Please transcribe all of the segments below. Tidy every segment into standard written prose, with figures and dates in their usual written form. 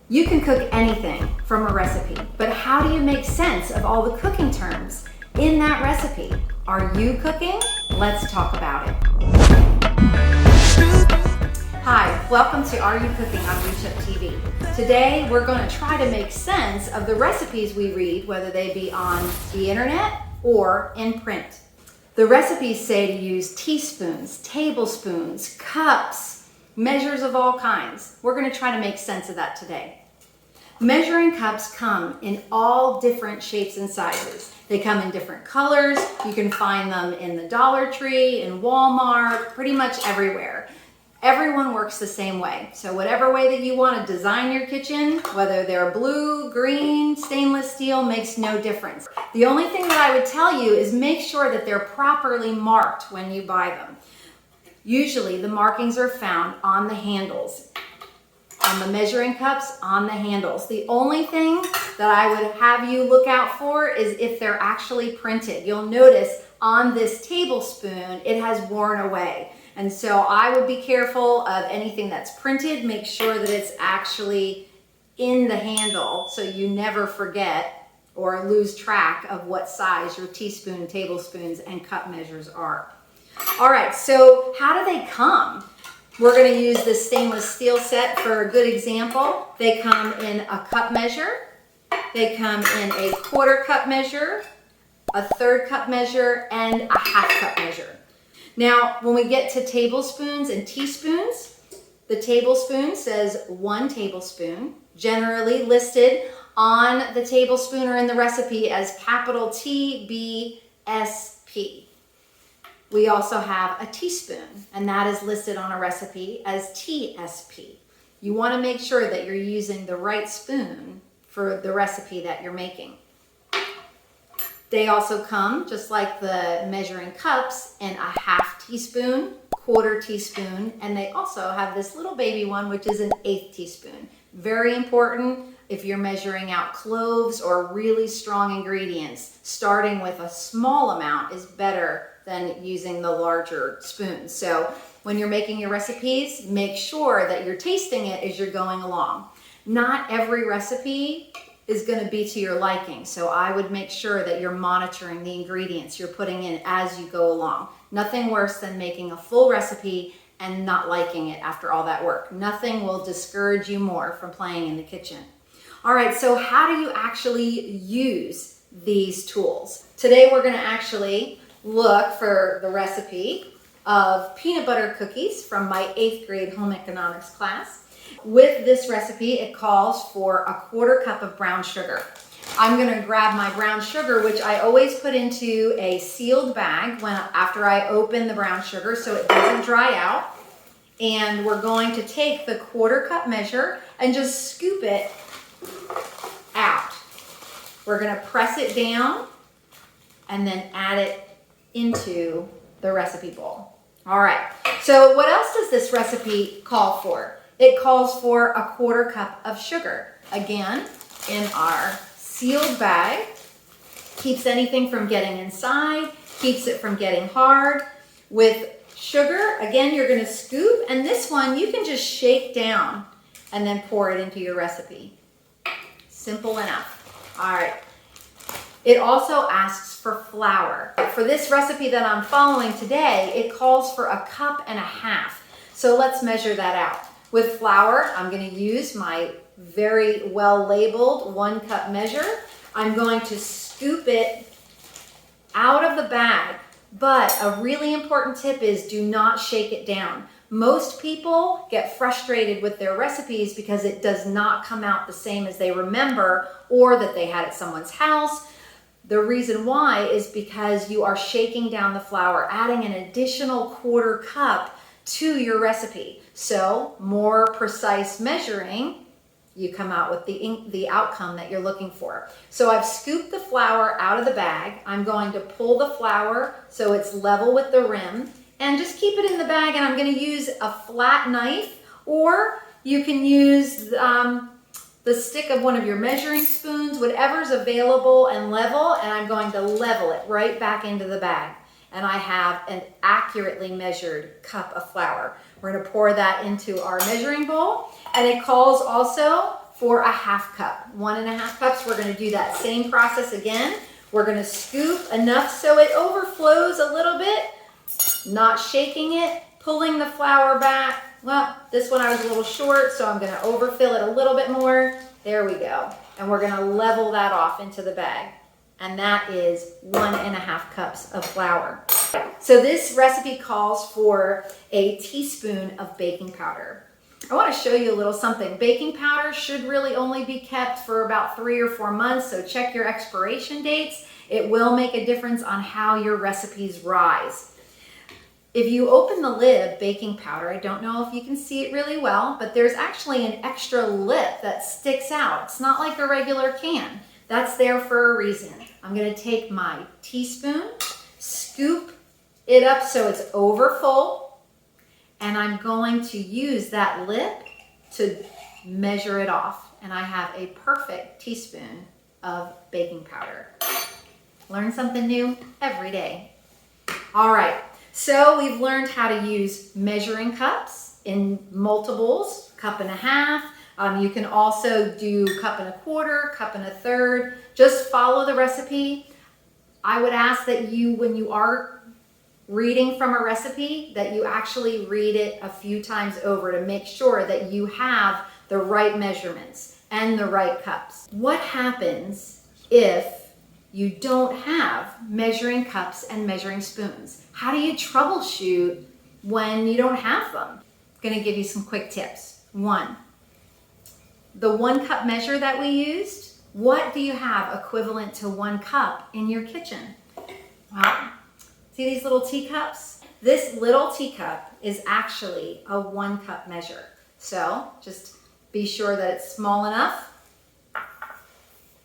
You can cook anything from a recipe, but how do you make sense of all the cooking terms in that recipe? Are you cooking? Let's talk about it. Hi, welcome to Are You Cooking on Reach Up TV. Today we're going to try to make sense of the recipes we read, whether they be on the internet or in print. The recipes say to use teaspoons, tablespoons, cups, measures of all kinds. We're going to try to make sense of that today. Measuring cups come in all different shapes and sizes. They come in different colors. You can find them in the Dollar Tree, in Walmart, pretty much everywhere. Everyone works the same way. So whatever way that you want to design your kitchen, whether they're blue, green, stainless steel, makes no difference. The only thing that I would tell you is make sure that they're properly marked when you buy them. Usually the markings are found on the handles, on the measuring cups, on the handles. The only thing that I would have you look out for is if they're actually printed. You'll notice on this tablespoon, it has worn away. And so I would be careful of anything that's printed. Make sure that it's actually in the handle so you never forget or lose track of what size your teaspoon, tablespoons, and cup measures are. All right, so how do they come? We're going to use this stainless steel set for a good example. They come in a cup measure. They come in a quarter cup measure, a third cup measure, and a half cup measure. Now, when we get to tablespoons and teaspoons, the tablespoon says 1 tablespoon, generally listed on the tablespoon or in the recipe as capital TBSP. We also have a teaspoon, and that is listed on a recipe as TSP. You want to make sure that you're using the right spoon for the recipe that you're making. They also come, just like the measuring cups, in a half teaspoon, quarter teaspoon, and they also have this little baby one, which is an 1/8 teaspoon. Very important if you're measuring out cloves or really strong ingredients. Starting with a small amount is better than using the larger spoons. So when you're making your recipes, make sure that you're tasting it as you're going along. Not every recipe is going to be to your liking, so I would make sure that you're monitoring the ingredients you're putting in as you go along. Nothing worse than making a full recipe and not liking it after all that work. Nothing will discourage you more from playing in the kitchen. All right, so how do you actually use these tools? Today we're going to actually look for the recipe of peanut butter cookies from my 8th grade home economics class. With this recipe, it calls for a quarter cup of brown sugar. I'm going to grab my brown sugar, which I always put into a sealed bag after I open the brown sugar so it doesn't dry out. And we're going to take the quarter cup measure and just scoop it out. We're going to press it down and then add it into the recipe bowl. All right, so what else does this recipe call for? It calls for a quarter cup of sugar. Again, in our sealed bag, keeps anything from getting inside, keeps it from getting hard. With sugar, again, you're gonna scoop, and this one you can just shake down and then pour it into your recipe. Simple enough. All right. It also asks for flour. For this recipe that I'm following today, it calls for 1.5 cups. So let's measure that out. With flour, I'm going to use my very well labeled 1 cup measure. I'm going to scoop it out of the bag, but a really important tip is do not shake it down. Most people get frustrated with their recipes because it does not come out the same as they remember or that they had at someone's house. The reason why is because you are shaking down the flour, adding an additional quarter cup to your recipe. So more precise measuring, you come out with the outcome that you're looking for. So I've scooped the flour out of the bag. I'm going to pull the flour so it's level with the rim and just keep it in the bag, and I'm going to use a flat knife, or you can use the stick of one of your measuring spoons, whatever's available and level, and I'm going to level it right back into the bag. And I have an accurately measured cup of flour. We're going to pour that into our measuring bowl, and it calls also for a half cup. 1.5 cups, we're gonna do that same process again. We're gonna scoop enough so it overflows a little bit, not shaking it, pulling the flour back. Well, this one I was a little short, so I'm gonna overfill it a little bit more. There we go. And we're gonna level that off into the bag. And that is 1.5 cups of flour. So this recipe calls for a teaspoon of baking powder. I want to show you a little something. Baking powder should really only be kept for about 3 or 4 months, so check your expiration dates. It will make a difference on how your recipes rise. If you open the lid, baking powder, I don't know if you can see it really well, but there's actually an extra lip that sticks out. It's not like a regular can. That's there for a reason. I'm going to take my teaspoon, scoop it up so it's over full, and I'm going to use that lip to measure it off. And I have a perfect teaspoon of baking powder. Learn something new every day. All right, so we've learned how to use measuring cups in multiples, 1.5 cups. You can also do 1.25 cups, 1.25 cups. Just follow the recipe. I would ask that you, when you are reading from a recipe, that you actually read it a few times over to make sure that you have the right measurements and the right cups. What happens if you don't have measuring cups and measuring spoons? How do you troubleshoot when you don't have them? I'm gonna give you some quick tips. 1, the 1 cup measure that we used, what do you have equivalent to 1 cup in your kitchen? Wow. See these little teacups? This little teacup is actually a 1 cup measure. So just be sure that it's small enough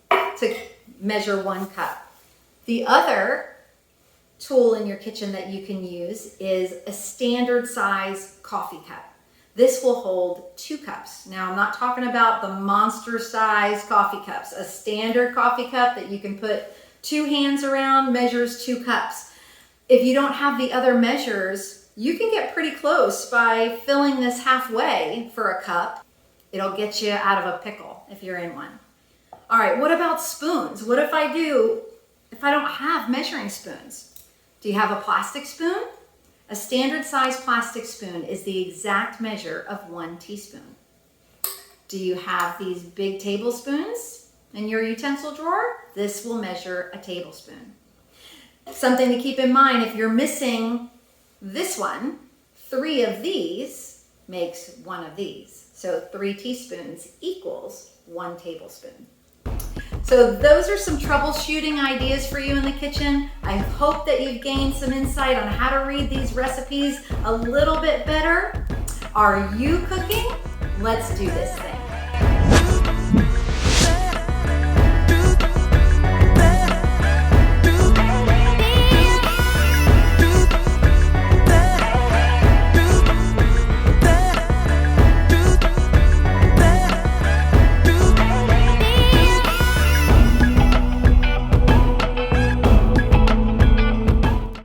to measure 1 cup. The other tool in your kitchen that you can use is a standard size coffee cup. This will hold 2 cups. Now, I'm not talking about the monster size coffee cups. A standard coffee cup that you can put 2 hands around measures 2 cups. If you don't have the other measures, you can get pretty close by filling this halfway for a cup. It'll get you out of a pickle if you're in one. All right, what about spoons? What if I don't have measuring spoons? Do you have a plastic spoon? A standard size plastic spoon is the exact measure of 1 teaspoon. Do you have these big tablespoons in your utensil drawer? This will measure a tablespoon. Something to keep in mind, if you're missing this one, 3 of these makes 1 of these. So 3 teaspoons equals 1 tablespoon. So those are some troubleshooting ideas for you in the kitchen. I hope that you've gained some insight on how to read these recipes a little bit better. Are you cooking? Let's do this thing.